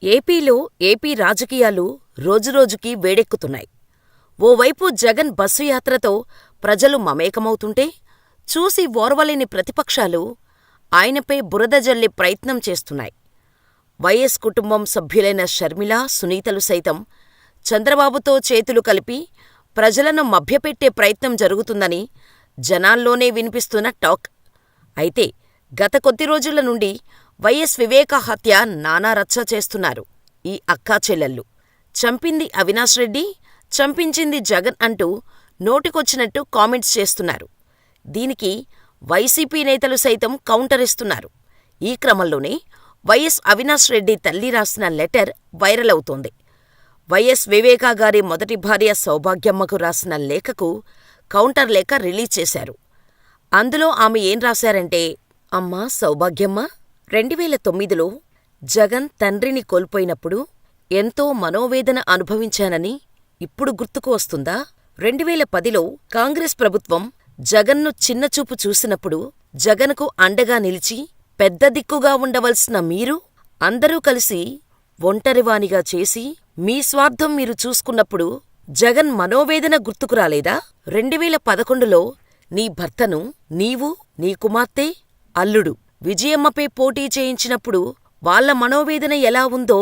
ఏపీలో ఏపీ రాజకీయాలు రోజురోజుకీ వేడెక్కుతున్నాయి. ఓవైపు జగన్ బస్సు యాత్రతో ప్రజలు మమేకమవుతుంటే, చూసి ఓర్వలేని ప్రతిపక్షాలు ఆయనపై బురద జల్లే ప్రయత్నం చేస్తున్నాయి. వైఎస్ కుటుంబం సభ్యులైన షర్మిల, సునీతలు సైతం చంద్రబాబుతో చేతులు కలిపి ప్రజలను మభ్యపెట్టే ప్రయత్నం జరుగుతుందని జనాల్లోనే వినిపిస్తున్న టాక్. అయితే గత కొద్ది రోజుల నుండి వైఎస్ వివేకా హత్య నానా రచ్చ చేస్తున్నారు ఈ అక్కాచెల్లెళ్ళు. చంపింది అవినాష్ రెడ్డి, చంపించింది జగన్ అంటూ నోటికొచ్చినట్టు కామెంట్స్ చేస్తున్నారు. దీనికి వైసీపీ నేతలు సైతం కౌంటరిస్తున్నారు. ఈ క్రమంలోనే వైఎస్ అవినాష్ రెడ్డి తల్లి రాసిన లెటర్ వైరల్ అవుతోంది. వైఎస్ వివేకా గారి మొదటి భార్య సౌభాగ్యమ్మకు రాసిన లేఖకు కౌంటర్ లేఖ రిలీజ్ చేశారు. అందులో ఆమె ఏం రాశారంటే, అమ్మా సౌభాగ్యమ్మ, 2009లో జగన్ తండ్రిని కోల్పోయినప్పుడు ఎంతో మనోవేదన అనుభవించానని ఇప్పుడు గుర్తుకు వస్తుందా? 2010లో కాంగ్రెస్ ప్రభుత్వం జగన్ను చిన్నచూపు చూసినప్పుడు జగన్కు అండగా నిలిచి పెద్ద దిక్కుగా ఉండవలసిన మీరు అందరూ కలిసి ఒంటరివానిగా చేసి మీ స్వార్థం మీరు చూసుకున్నప్పుడు జగన్ మనోవేదన గుర్తుకు రాలేదా? 2011లో నీ భర్తను నీవు, నీ కుమార్తె, అల్లుడు విజయమ్మపై పోటీ చేయించినప్పుడు వాళ్ళ మనోవేదన ఎలా ఉందో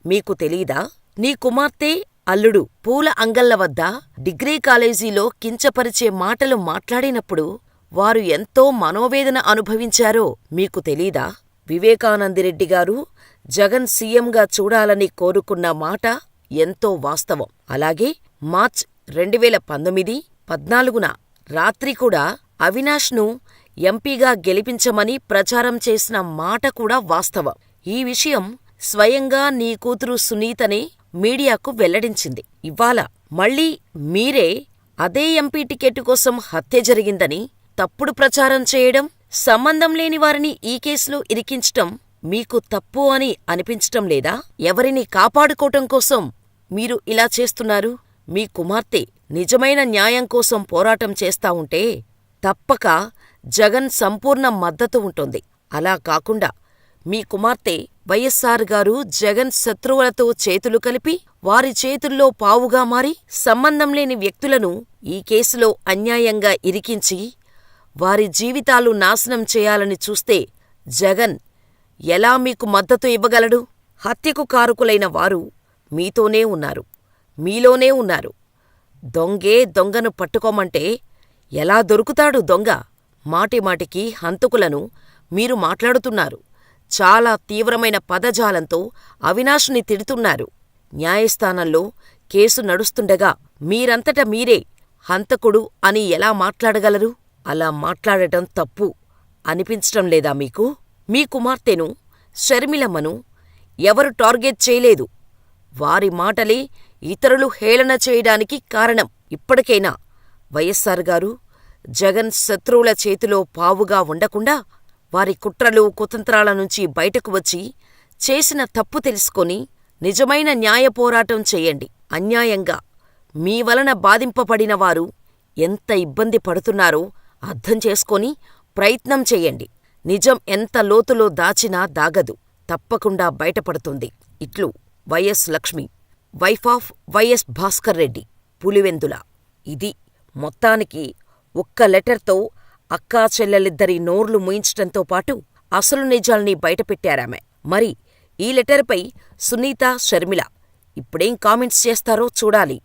మీకు తెలీదా? నీ కుమార్తె, అల్లుడు పూల అంగళ్ళ వద్ద డిగ్రీ కాలేజీలో కించపరిచే మాటలు మాట్లాడినప్పుడు వారు ఎంతో మనోవేదన అనుభవించారో మీకు తెలీదా? వివేకానందిరెడ్డిగారు జగన్ సీఎంగా చూడాలని కోరుకున్న మాట ఎంతో వాస్తవం. అలాగే మార్చ్ 2019, 14న రాత్రి కూడా అవినాష్ను ఎంపీగా గెలిపించమని ప్రచారం చేసిన మాట కూడా వాస్తవం. ఈ విషయం స్వయంగా నీ కూతురు సునీతనే మీడియాకు వెల్లడించింది. ఇవాళ మళ్ళీ మీరే అదే ఎంపీ టికెట్టు కోసం హత్య జరిగిందని తప్పుడు ప్రచారం చేయడం, సంబంధం లేని వారిని ఈ కేసులో ఇరికించటం మీకు తప్పు అని అనిపించటం లేదా? ఎవరిని కాపాడుకోవటం కోసం మీరు ఇలా చేస్తున్నారు? మీ కుమార్తె నిజమైన న్యాయం కోసం పోరాటం చేస్తా ఉంటే తప్పక జగన్ సంపూర్ణ మద్దతు ఉంటుంది. అలా కాకుండా మీ కుమార్తె వైఎస్సార్ గారు జగన్ శత్రువులతో చేతులు కలిపి వారి చేతుల్లో పావుగా మారి సంబంధం లేని వ్యక్తులను ఈ కేసులో అన్యాయంగా ఇరికించి వారి జీవితాలు నాశనం చేయాలని చూస్తే జగన్ ఎలా మీకు మద్దతు ఇవ్వగలడు? హత్యకు కారకులైన వారు మీతోనే ఉన్నారు, మీలోనే ఉన్నారు. దొంగే దొంగను పట్టుకోమంటే ఎలా దొరుకుతాడు దొంగ? మాటిమాటికి హంతకులను మీరు మాట్లాడుతున్నారు. చాలా తీవ్రమైన పదజాలంతో అవినాష్ని తిడుతున్నారు. న్యాయస్థానంలో కేసు నడుస్తుండగా మీరంతట మీరే హంతకుడు అని ఎలా మాట్లాడగలరు? అలా మాట్లాడటం తప్పు అనిపించటం లేదా మీకు? మీ కుమార్తెను, షర్మిలమ్మను ఎవరు టార్గెట్ చేయలేదు. వారి మాటలే ఇతరులు హేళన చేయడానికి కారణం. ఇప్పటికైనా వైఎస్సార్ గారు జగన్ శత్రువుల చేతిలో పావుగా ఉండకుండా వారి కుట్రలు, కుతంత్రాల నుంచి బయటకు వచ్చి చేసిన తప్పు తెలుసుకొని నిజమైన న్యాయ పోరాటం చెయ్యండి. అన్యాయంగా మీ వలన బాధింపబడిన వారు ఎంత ఇబ్బంది పడుతున్నారో అర్థం చేసుకొని ప్రయత్నం చెయ్యండి. నిజం ఎంత లోతులో దాచినా దాగదు, తప్పకుండా బయటపడుతుంది. ఇట్లు YS Lakshmi, wife of YS Bhaskar Reddy, Pulivendula. ఇది మొత్తానికి ఒక్క లెటర్తో అక్కా చెల్లెలిద్దరి నోర్లు మూయించటంతో పాటు అసలు నిజాల్ని బయటపెట్టారామె. మరి ఈ లెటర్పై సునీత, షర్మిల ఇప్పుడేం కామెంట్స్ చేస్తారో చూడాలి.